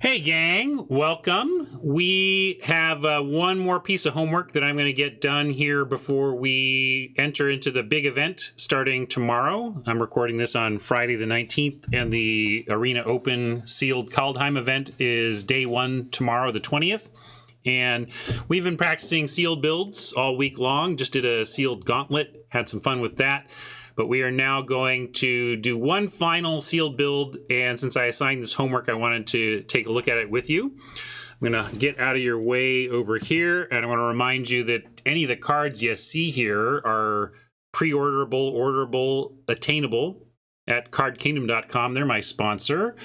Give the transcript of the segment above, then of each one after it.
Hey gang, welcome. We have one more piece of homework that I'm going to get done here before we enter into the big event starting tomorrow. I'm recording this on Friday the 19th, and the Arena Open sealed Kaldheim event is day one tomorrow, the 20th. And we've been practicing sealed builds all week long, just did a sealed gauntlet, had some fun with that. But we are now going to do one final sealed build, and since I assigned this homework, I wanted to take a look at it with you. I'm going to get out of your way over here, and I want to remind you that any of the cards you see here are pre-orderable, orderable, attainable at cardkingdom.com. They're my sponsor.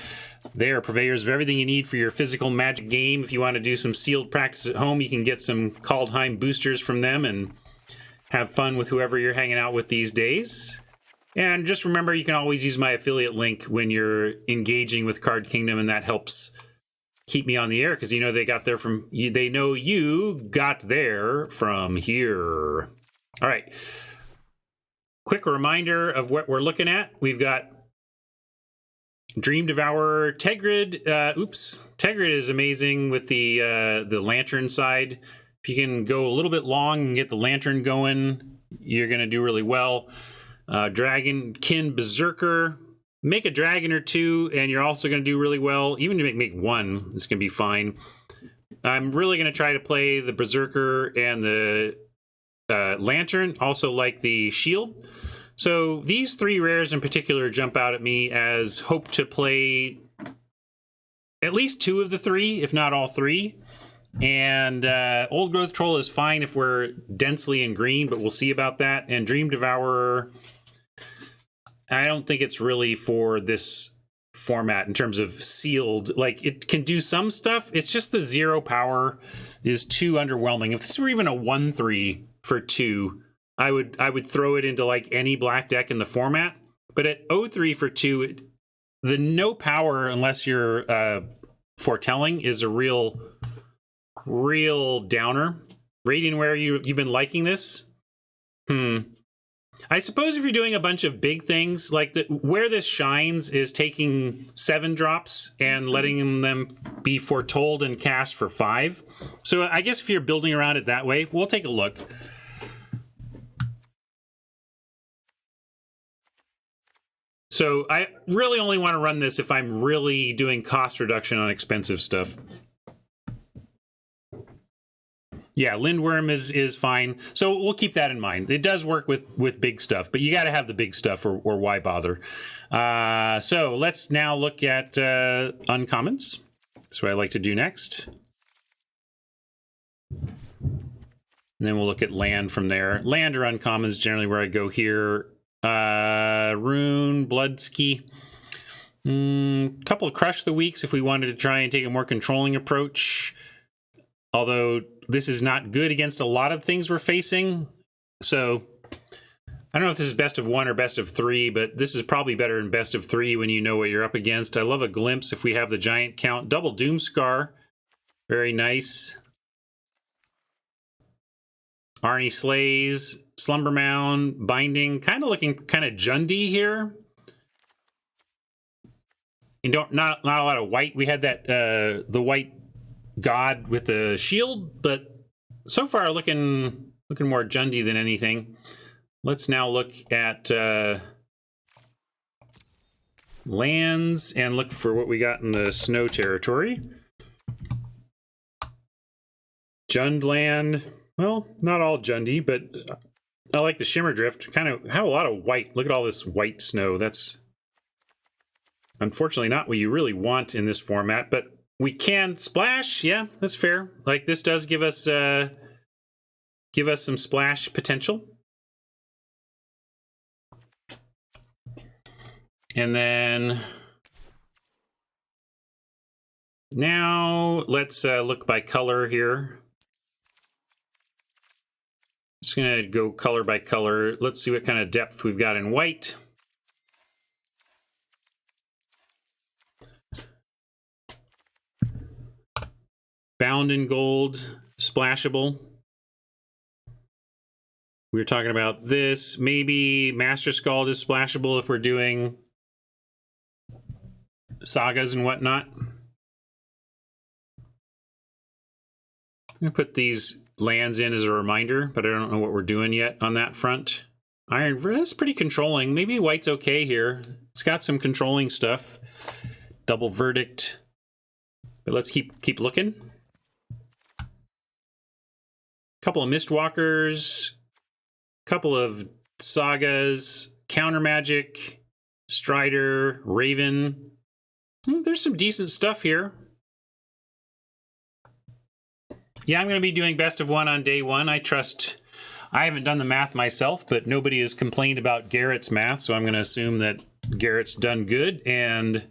They are purveyors of everything you need for your physical Magic game. If you want to do some sealed practice at home, you can get some Kaldheim boosters from them and have fun with whoever you're hanging out with these days. And just remember, you can always use my affiliate link when you're engaging with Card Kingdom, and that helps keep me on the air because you know they got there from they know you got there from here. All right. Quick reminder of what we're looking at. We've got Dream Devourer, Tegrid. Tegrid is amazing with the lantern side. If you can go a little bit long and get the lantern going, you're going to do really well. Dragonkin Berserker, make a dragon or two, and you're also going to do really well. Even to make one, it's going to be fine. I'm really going to try to play the Berserker and the lantern, also like the shield. So these three rares in particular jump out at me as hope to play at least two of the three, if not all three. And Old Growth Troll is fine if we're densely in green, but we'll see about that. And Dream Devourer, I don't think it's really for this format in terms of sealed. Like, it can do some stuff. It's just the 0 power is too underwhelming. If this were even a 1/3 for 2, I would throw it into like any black deck in the format. But at 0/3 for 2, the no power, unless you're foretelling, is a real downer. Radiantware, you've been liking this? I suppose if you're doing a bunch of big things, like where this shines is taking 7 drops and letting them be foretold and cast for 5. So I guess if you're building around it that way, we'll take a look. So I really only want to run this if I'm really doing cost reduction on expensive stuff. Yeah, Lindworm is fine. So we'll keep that in mind. It does work with big stuff, but you got to have the big stuff or why bother? So let's now look at uncommons. That's what I like to do next. And then we'll look at land from there. Land or uncommons is generally where I go here. Rune, Bloodski. Couple of Crush the Weeks if we wanted to try and take a more controlling approach. Although this is not good against a lot of things we're facing. So I don't know if this is best of 1 or best of 3, but this is probably better than best of 3 when you know what you're up against. I love a Glimpse if we have the giant count. Double Doomscar, very nice. Arnie Slays, Slumbermound, Binding, kind of looking kind of Jundy here. And not a lot of white. We had that the white God with the shield, but so far looking more Jundy than anything. Let's now look at lands and look for what we got in the snow territory. Jundland, well, not all Jundy, but I like the Shimmer Drift. Kind of have a lot of white. Look at all this white snow. That's unfortunately not what you really want in this format, but we can splash. Yeah, that's fair. Like, this does give us some splash potential. And then now let's look by color here. Just gonna go color by color. Let's see what kind of depth we've got in white. Bound in Gold, splashable. We were talking about this. Maybe Master Scald is splashable if we're doing sagas and whatnot. I'm going to put these lands in as a reminder, but I don't know what we're doing yet on that front. Iron, that's pretty controlling. Maybe white's okay here. It's got some controlling stuff. Double verdict. But let's keep looking. Couple of Mistwalkers. Couple of Sagas. Counter Magic. Strider. Raven. There's some decent stuff here. Yeah, I'm going to be doing best of one on day one. I trust... I haven't done the math myself, but nobody has complained about Garrett's math, so I'm going to assume that Garrett's done good, and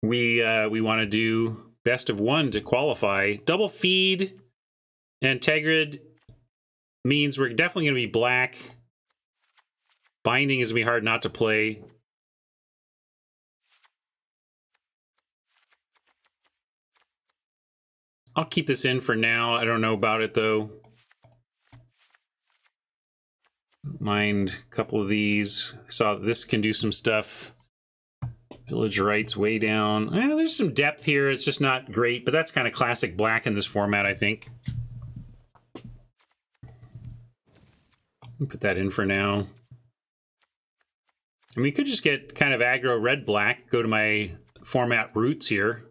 we want to do best of one to qualify. Double feed and Tegrid means we're definitely going to be black. Binding is going to be hard not to play. I'll keep this in for now. I don't know about it, though. Mind a couple of these. Saw that this can do some stuff. Village Rights way down. There's some depth here. It's just not great, but that's kind of classic black in this format, I think. Put that in for now. And we could just get kind of aggro red-black. Go to my format roots here.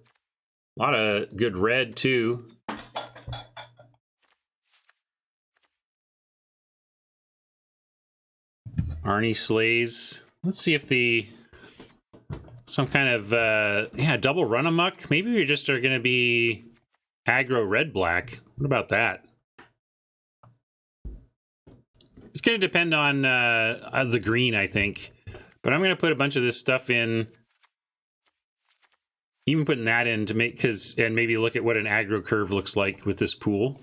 A lot of good red, too. Arnie slays. Let's see if some kind of double run amok. Maybe we just are going to be aggro red black. What about that? It's going to depend on the green, I think. But I'm going to put a bunch of this stuff in. Even putting that in to make and maybe look at what an aggro curve looks like with this pool.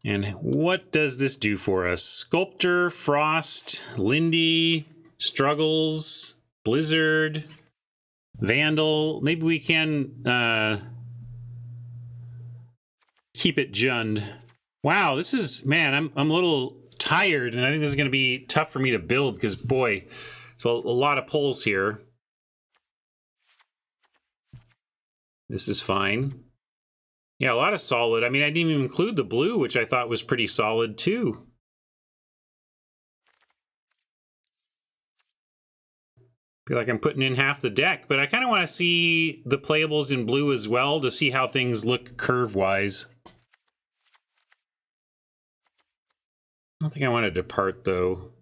And what does this do for us? Sculptor, Frost, Lindy, Struggles, Blizzard, Vandal. Maybe we can keep it Jund. Wow, this is, man, I'm a little tired, and I think this is going to be tough for me to build because, boy, so a lot of pulls here. This is fine. Yeah, a lot of solid. I mean, I didn't even include the blue, which I thought was pretty solid, too. Feel like I'm putting in half the deck, but I kind of want to see the playables in blue as well to see how things look curve-wise. I don't think I want to depart, though.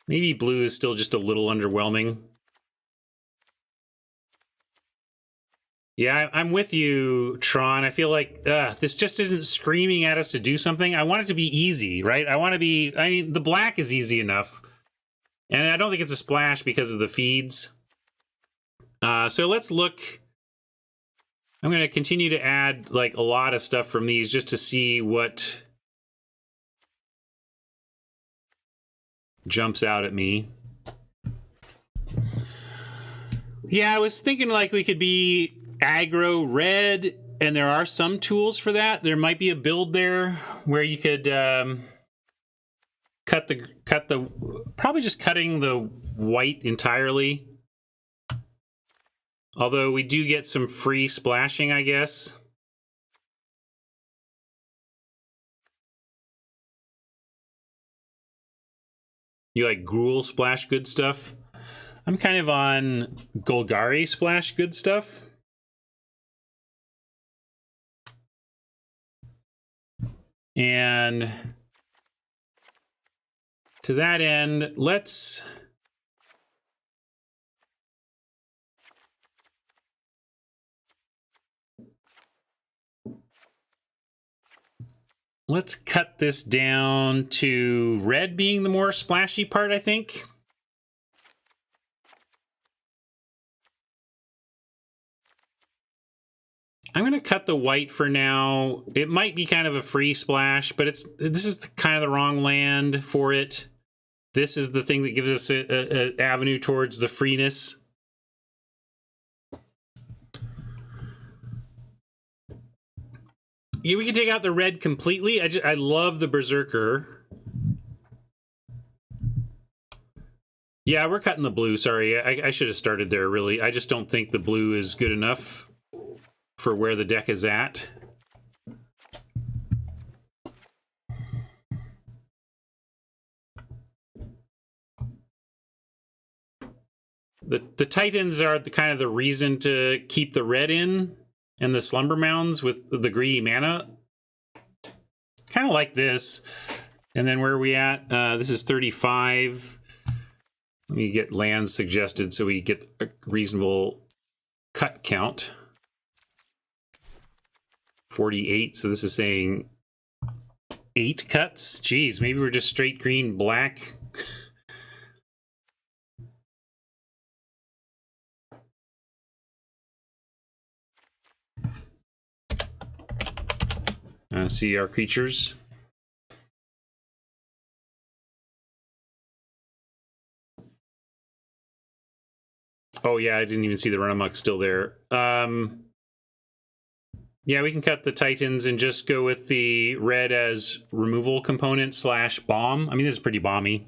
Maybe blue is still just a little underwhelming. Yeah, I'm with you, Tron. I feel like this just isn't screaming at us to do something. I want it to be easy, right? I mean, the black is easy enough. And I don't think it's a splash because of the feeds. So let's look. I'm going to continue to add like a lot of stuff from these just to see what jumps out at me. Yeah, I was thinking like we could be aggro red, and there are some tools for that. There might be a build there where you could cut the probably just cutting the white entirely. Although we do get some free splashing, I guess. You like Gruul splash good stuff? I'm kind of on Golgari splash good stuff. And to that end, let's cut this down to red being the more splashy part, I think. I'm going to cut the white for now. It might be kind of a free splash, but this is kind of the wrong land for it. This is the thing that gives us an avenue towards the freeness. Yeah, we can take out the red completely. I love the Berserker. Yeah, we're cutting the blue. Sorry, I should have started there, really. I just don't think the blue is good enough. for where the deck is at. The Titans are the kind of the reason to keep the red in, and the Slumber Mounds with the greedy mana. Kind of like this. And then where are we at? This is 35. Let me get lands suggested so we get a reasonable cut count. 48, so this is saying 8 cuts. Geez, maybe we're just straight green, black. See our creatures. Oh yeah, I didn't even see the run amok still there. Yeah, we can cut the Titans and just go with the red as removal component slash bomb. I mean, this is pretty bomby.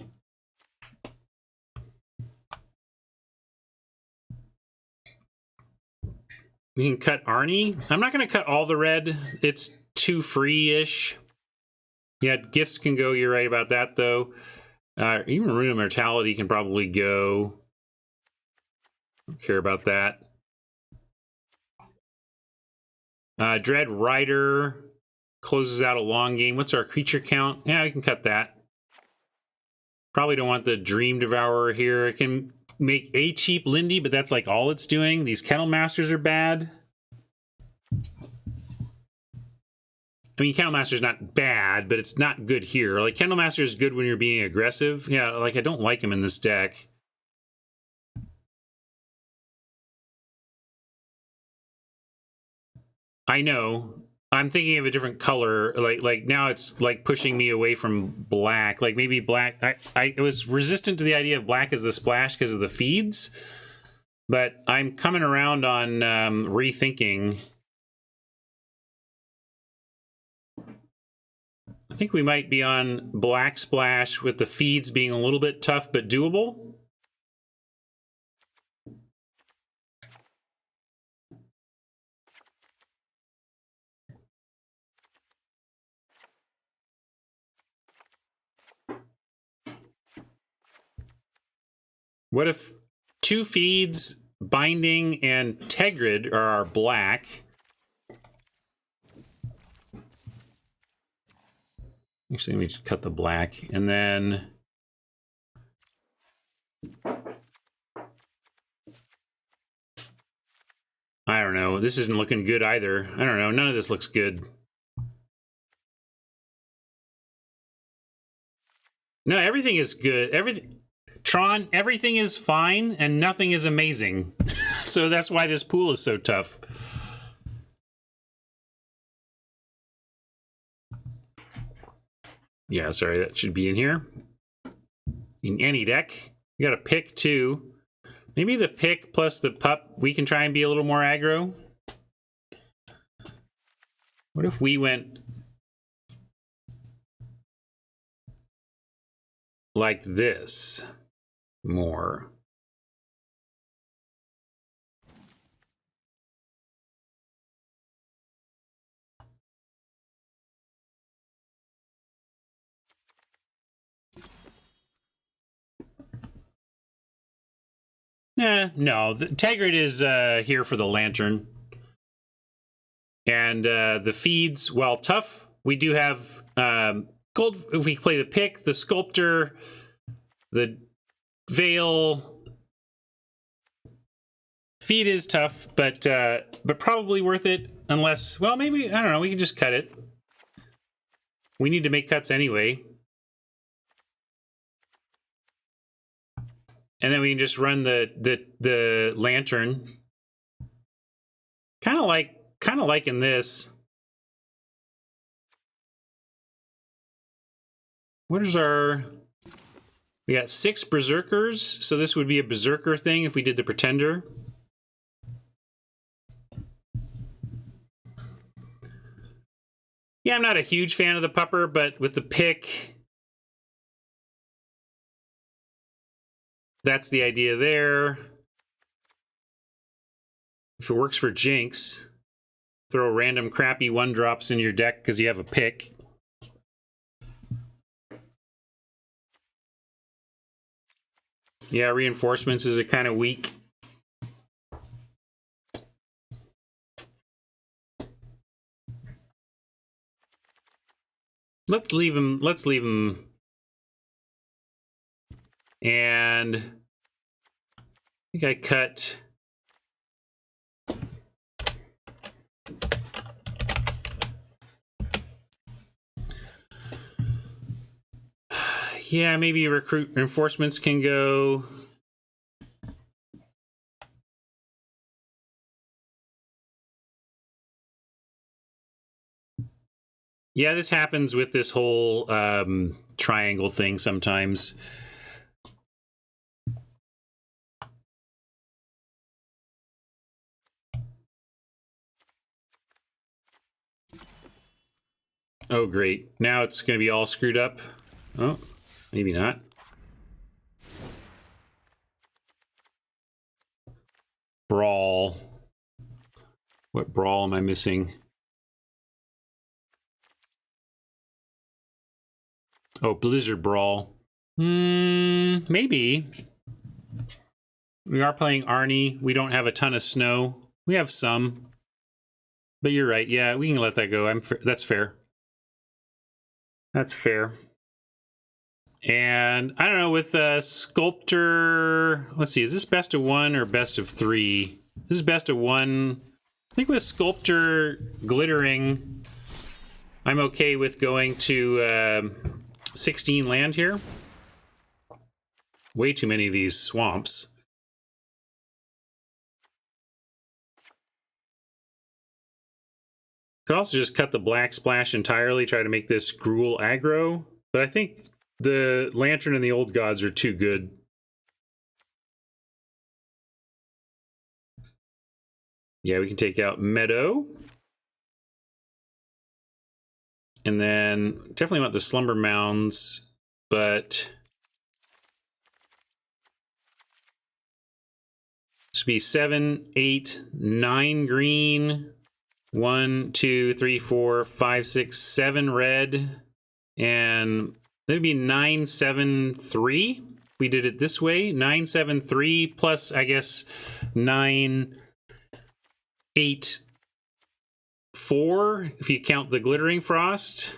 We can cut Arnie. I'm not going to cut all the red. It's too free-ish. Yeah, gifts can go. You're right about that, though. Even Rune of Mortality can probably go. Don't care about that. Dread Rider closes out a long game. What's our creature count? Yeah, we can cut that. Probably don't want the Dream Devourer here. It can make a cheap Lindy, but that's like all it's doing. These Kennel Masters are bad. I mean, Kennel Master's not bad, but it's not good here. Like, Kennel Master is good when you're being aggressive. Yeah, like, I don't like him in this deck. I know. I'm thinking of a different color. Like now it's like pushing me away from black. Like maybe black. I was resistant to the idea of black as the splash because of the feeds, but I'm coming around on rethinking. I think we might be on black splash with the feeds being a little bit tough but doable. What if 2 feeds, Binding, and Tegrid are our black? Actually, let me just cut the black, and then I don't know. This isn't looking good either. I don't know. None of this looks good. No, everything is good. Everything. Tron, everything is fine and nothing is amazing. So that's why this pool is so tough. Yeah, sorry, that should be in here. In any deck. You got a pick too. Maybe the pick plus the pup, we can try and be a little more aggro. What if we went like this? More. No, the Tegrid is here for the Lantern. And the feeds, while tough, we do have gold. If we play the pick, the Sculptor, the Veil. Feed is tough, but probably worth it. Unless, well, maybe, I don't know, we can just cut it. We need to make cuts anyway. And then we can just run the Lantern. Kind of like in this. What is our... We got 6 Berserkers, so this would be a Berserker thing if we did the Pretender. Yeah, I'm not a huge fan of the Pupper, but with the pick, that's the idea there. If it works for Jinx. throw random crappy 1-drops in your deck because you have a pick. Yeah, reinforcements is a kind of weak. Let's leave him. Let's leave him. And I think I cut. Yeah, maybe recruit reinforcements can go. Yeah, this happens with this whole triangle thing sometimes. Oh, great. Now it's going to be all screwed up. Oh, maybe not. Brawl. What brawl am I missing? Oh, Blizzard Brawl. Maybe. We are playing Arnie. We don't have a ton of snow. We have some. But you're right. Yeah, we can let that go. That's fair. That's fair. And I don't know, with Sculptor, let's see, is this best of 1 or best of 3? This is best of 1. I think with Sculptor glittering, I'm okay with going to 16 land here. Way too many of these swamps. Could also just cut the black splash entirely, try to make this Gruul aggro, but I think the Lantern and the Old Gods are too good. Yeah, we can take out Meadow. And then definitely want the Slumber Mounds, but this would be 7, 8, 9 green, 1, 2, 3, 4, 5, 6, 7 red, and that'd be 9, 7, 3. We did it this way. 9, 7, 3 plus, I guess, 9, 8, 4, if you count the Glittering Frost,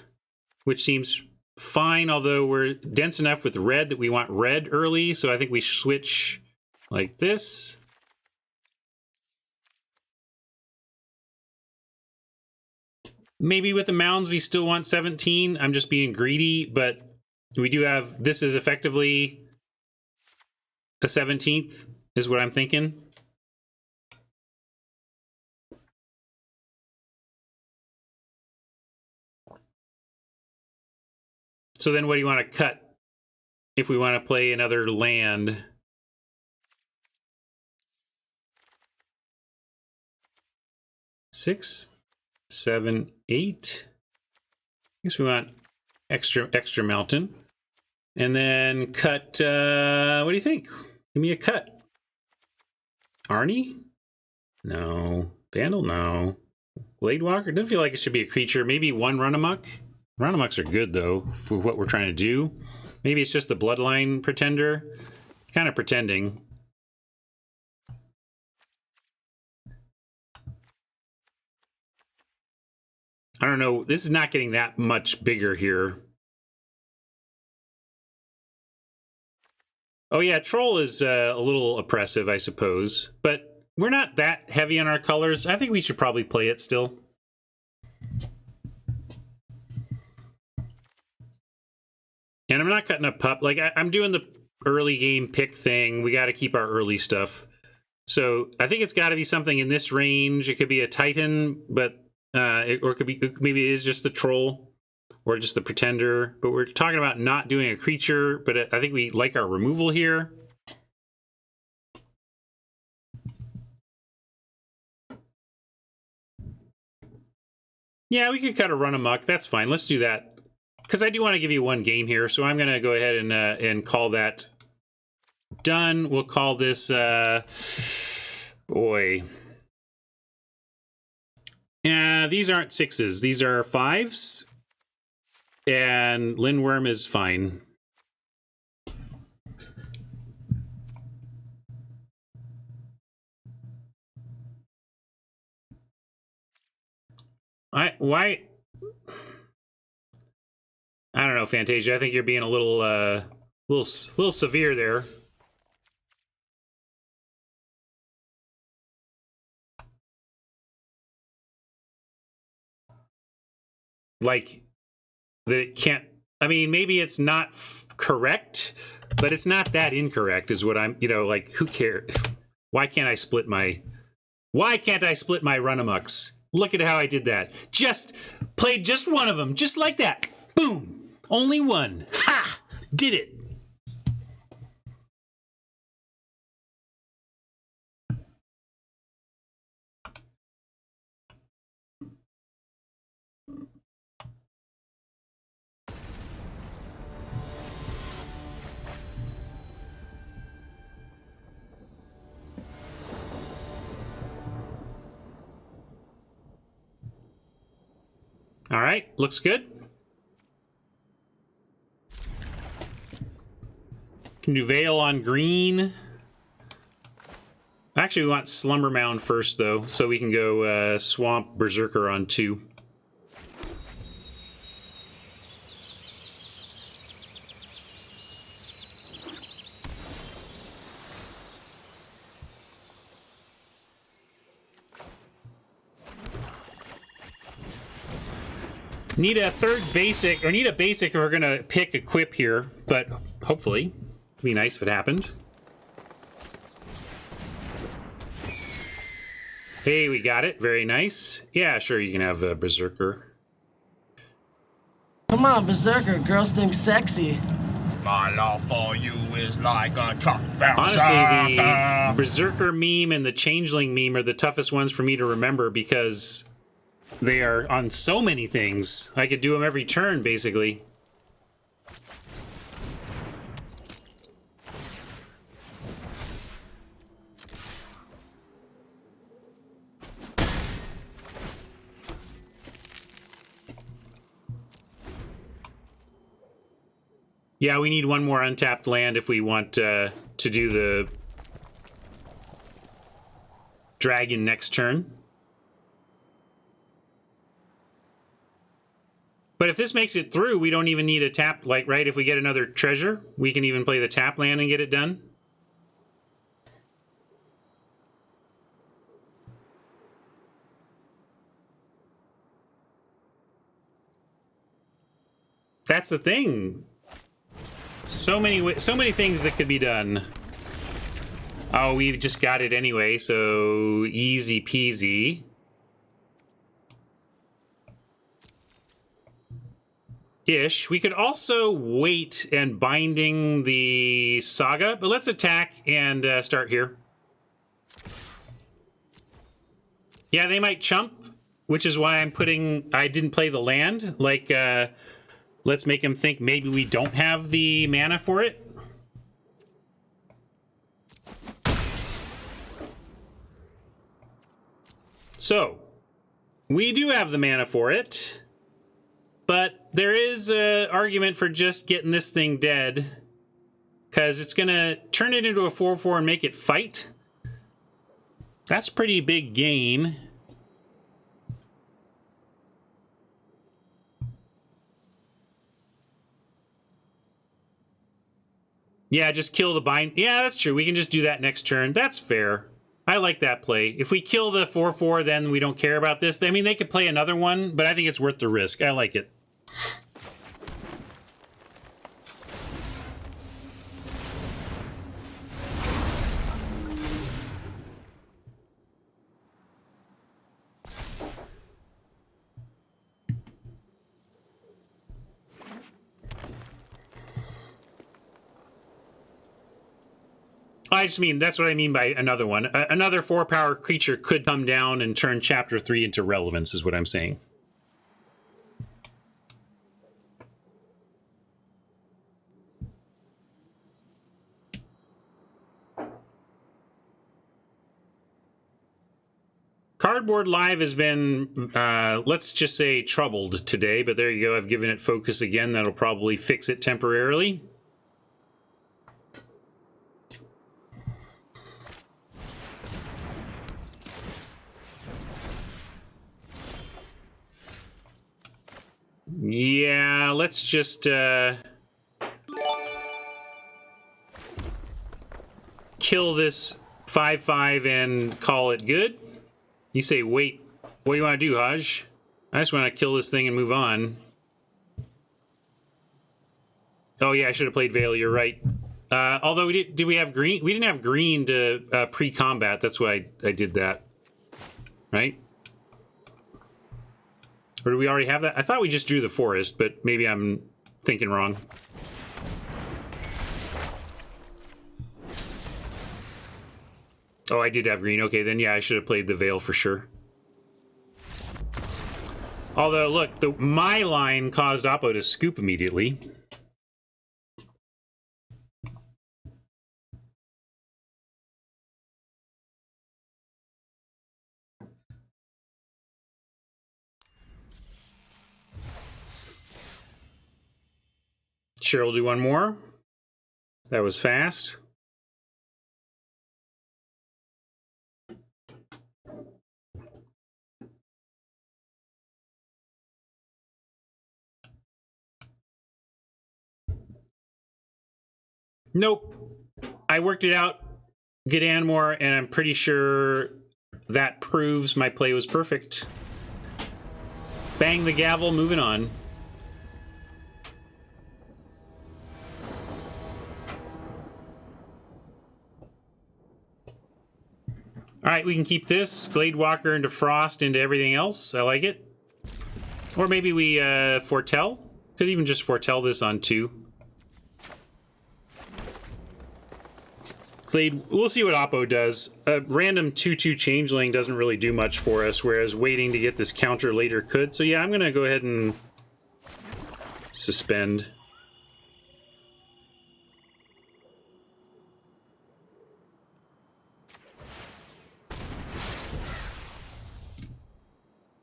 which seems fine, although we're dense enough with red that we want red early, so I think we switch like this. Maybe with the mounds we still want 17. I'm just being greedy, but we do have, this is effectively a 17th, is what I'm thinking. So then what do you want to cut if we want to play another land? Six, 7, 8. I guess we want extra mountain. And then cut, what do you think? Give me a cut. Arnie? No. Vandal? No. Bladewalker? Doesn't feel like it should be a creature. Maybe 1 Runamuck? Runamucks are good, though, for what we're trying to do. Maybe it's just the Bloodline Pretender. It's kind of pretending. I don't know. This is not getting that much bigger here. Oh, yeah, Troll is a little oppressive, I suppose. But we're not that heavy on our colors. I think we should probably play it still. And I'm not cutting a pup. Like, I'm doing the early game pick thing. We got to keep our early stuff. So I think it's got to be something in this range. It could be a Titan, but or it could be, maybe it is just the Troll or just the Pretender. But we're talking about not doing a creature, but I think we like our removal here. Yeah, we could cut a run amok. That's fine. Let's do that. Because I do want to give you 1 game here, so I'm going to go ahead and call that done. We'll call this, boy. Yeah, these aren't 6s. These are 5s. And Lindworm is fine. Why? I don't know, Fantasia. I think you're being a little severe there. Like that it can't. I mean, maybe it's not correct, but it's not that incorrect. Is what I'm. Like who cares? Why can't I split my run-amucks? Look at how I did that. Just played just one of them, just like that. Boom. Only one. Ha! Did it. All right, looks good. Can do Veil on green. Actually, we want Slumber Mound first, though, so we can go Swamp Berserker on 2. Need a third basic, or need a basic if we're going to pick Equip here, but hopefully. It'd be nice if it happened. Hey, we got it. Very nice. Yeah, sure, you can have a Berserker. Come on, Berserker. Girls think sexy. My love for you is like a truck bouncer. Honestly, the Berserker meme and the Changeling meme are the toughest ones for me to remember because they are on so many things. I could do them every turn, basically. Yeah, we need one more untapped land if we want to do the dragon next turn. But if this makes it through, we don't even need a tap, like, right? If we get another treasure, we can even play the tap land and get it done. That's the thing. So many things that could be done. Oh, we just got it anyway, so easy peasy. Ish. We could also wait and binding the saga, but let's attack and start here. Yeah, they might chump, which is why I didn't play the land. Like, let's make them think maybe we don't have the mana for it. So, we do have the mana for it, but there is an argument for just getting this thing dead, because it's going to turn it into a 4/4 and make it fight. That's pretty big gain. Yeah, just kill the bind. Yeah, that's true. We can just do that next turn. That's fair. I like that play. If we kill the 4/4, then we don't care about this. I mean, they could play another one, but I think it's worth the risk. I like it. I just mean, that's what I mean by another one. Another 4-power creature could come down and turn Chapter 3 into relevance, is what I'm saying. Cardboard Live has been, let's just say, troubled today, but there you go. I've given it focus again. That'll probably fix it temporarily. Yeah, let's just kill this 5/5 and call it good. You say, wait, what do you want to do, Haj? I just want to kill this thing and move on. Oh yeah, I should have played Veil, you're right. Although, did we have green? We didn't have green to pre-combat, that's why I did that. Right? Or do we already have that? I thought we just drew the forest, but maybe I'm thinking wrong. Oh, I did have green. Okay, then yeah, I should have played the Veil for sure. Although, look, my line caused Oppo to scoop immediately. Sure, we'll do one more. That was fast. Nope. I worked it out. Get Anmore, and I'm pretty sure that proves my play was perfect. Bang the gavel, moving on. All right, we can keep this. Gladewalker into Frost into everything else. I like it. Or maybe we foretell. Could even just foretell this on 2. Glade, we'll see what Oppo does. A random 2/2 changeling doesn't really do much for us, whereas waiting to get this counter later could. So yeah, I'm going to go ahead and suspend.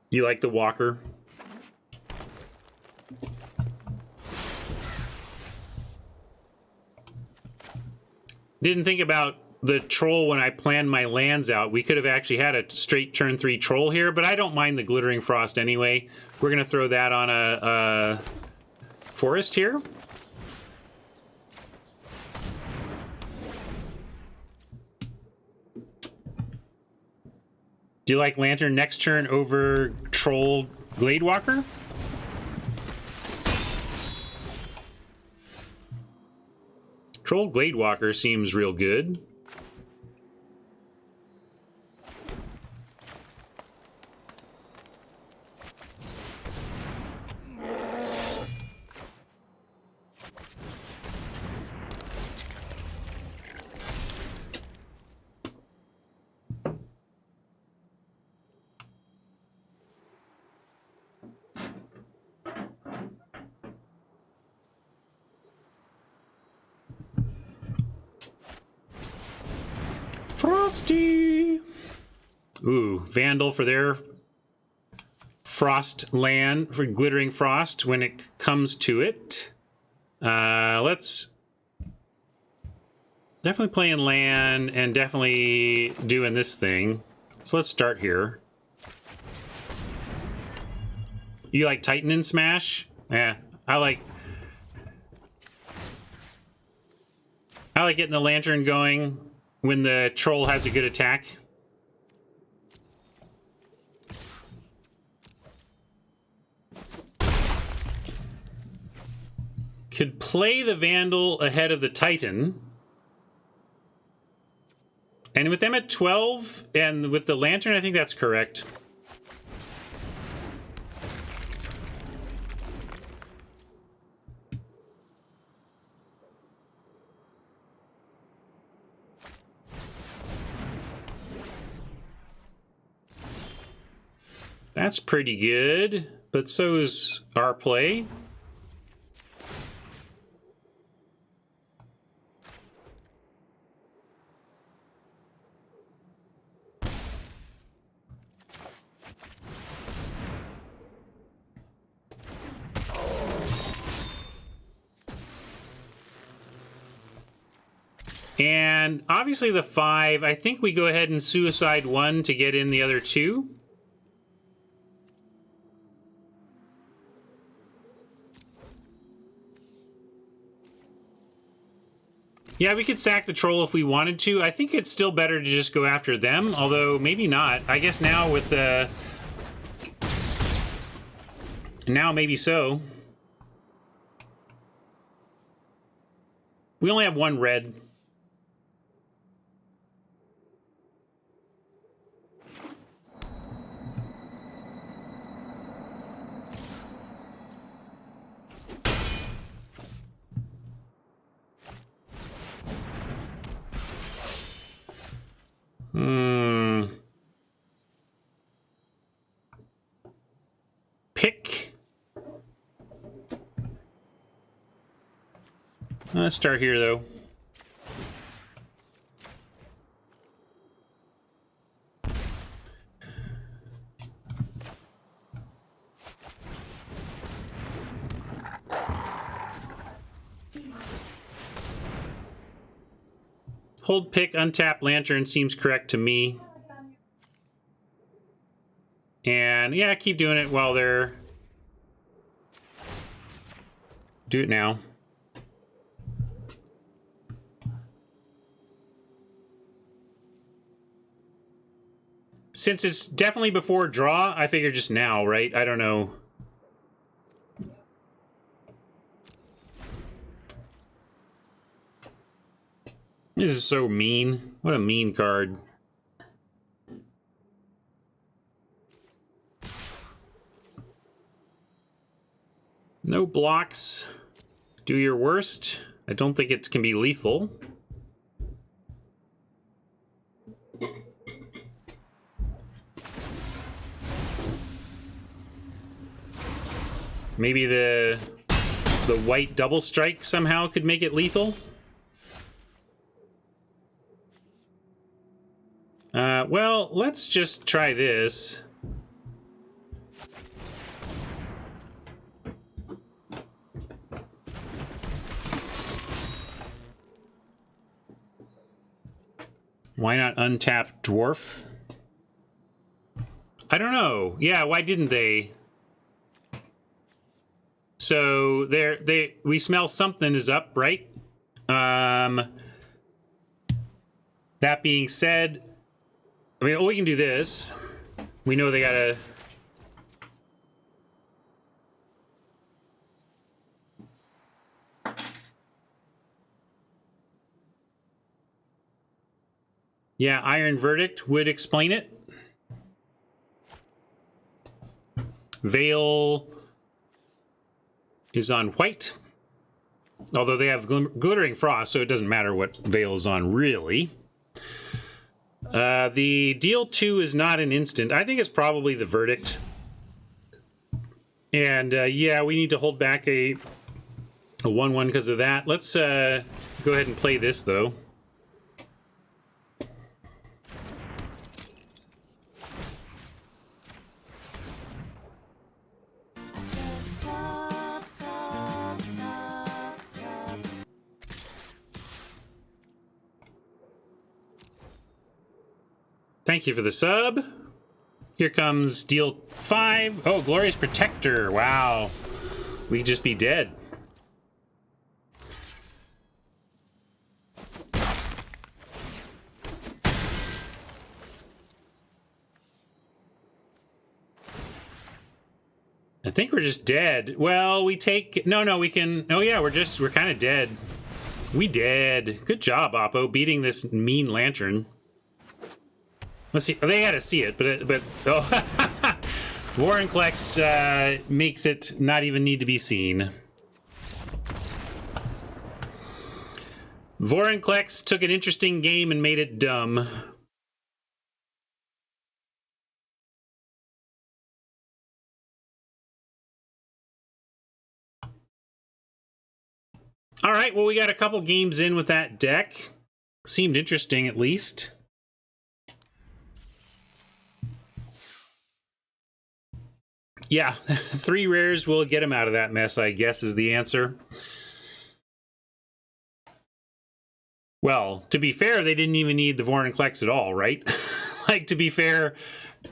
You like the walker? Didn't think about the troll when I planned my lands out. We could have actually had a straight turn 3 troll here, but I don't mind the Glittering Frost anyway. We're going to throw that on a forest here. Do you like Lantern next turn over Troll Gladewalker? Troll Gladewalker seems real good. Frosty! Ooh, Vandal for their Frost land, for Glittering Frost when it comes to it. Let's definitely playing land and definitely doing this thing. So let's start here. You like Titan and Smash? Yeah, I like getting the Lantern going when the troll has a good attack. Could play the Vandal ahead of the Titan. And with them at 12 and with the Lantern, I think that's correct. That's pretty good, but so is our play. And obviously the 5, I think we go ahead and suicide 1 to get in the other 2. Yeah, we could sack the troll if we wanted to. I think it's still better to just go after them, although maybe not. I guess now with the... Now maybe so. We only have 1 red. Pick. Let's start here, though. Hold pick, untap lantern seems correct to me. And yeah, keep doing it while they're... Do it now. Since it's definitely before draw, I figure just now, right? I don't know. This is so mean. What a mean card. No blocks. Do your worst. I don't think it can be lethal. Maybe the white double strike somehow could make it lethal. Well, let's just try this. Why not untap dwarf? I don't know. Yeah, why didn't they? So we smell something is up, right? That being said, I mean, we can do this. We know they gotta... Yeah, Iron Verdict would explain it. Veil is on white. Although they have Glittering Frost, so it doesn't matter what Veil is on, really. The deal 2 is not an instant. I think it's probably the Verdict. And yeah, we need to hold back a 1/1 because of that. Let's go ahead and play this, though. Thank you for the sub. Here comes deal 5. Oh, Glorious Protector. Wow. We could just be dead. I think we're just dead. Well, we take... No, we can... Oh, yeah, we're kind of dead. We dead. Good job, Oppo, beating this mean lantern. Let's see. They had to see it, but oh, Vorinclex makes it not even need to be seen. Vorinclex took an interesting game and made it dumb. All right, well, we got a couple games in with that deck. Seemed interesting, at least. Yeah, 3 rares will get him out of that mess, I guess, is the answer. Well, to be fair, they didn't even need the Vorinclex at all, right? Like, to be fair,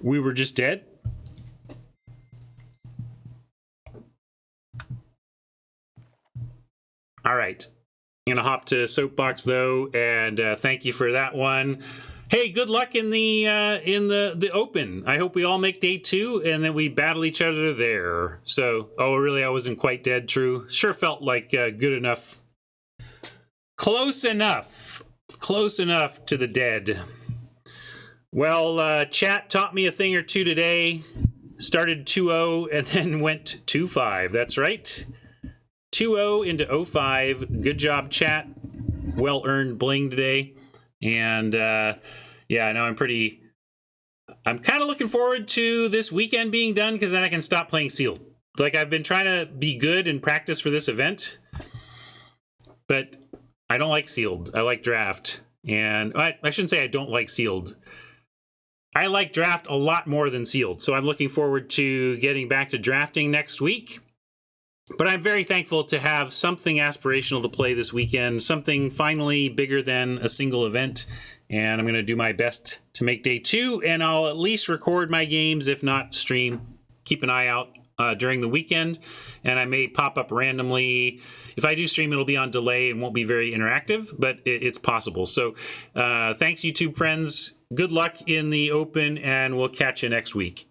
we were just dead. All right. I'm going to hop to Soapbox, though, and thank you for that one. Hey, good luck in the Open. I hope we all make day 2 and that we battle each other there. So, oh, really, I wasn't quite dead, true. Sure felt like good enough. Close enough. Close enough to the dead. Well, chat taught me a thing or two today. Started 2-0 and then went 2-5. That's right. 2-0 into 0-5. Good job, chat. Well-earned bling today. And yeah, now I'm kind of looking forward to this weekend being done, because then I can stop playing sealed. Like, I've been trying to be good and practice for this event, but I don't like sealed. I like draft. And I shouldn't say I don't like sealed. I like draft a lot more than sealed. So I'm looking forward to getting back to drafting next week. But I'm very thankful to have something aspirational to play this weekend, something finally bigger than a single event. And I'm going to do my best to make day 2, and I'll at least record my games, if not stream. Keep an eye out during the weekend, and I may pop up randomly. If I do stream, it'll be on delay and won't be very interactive, but it's possible. So thanks, YouTube friends. Good luck in the Open, and we'll catch you next week.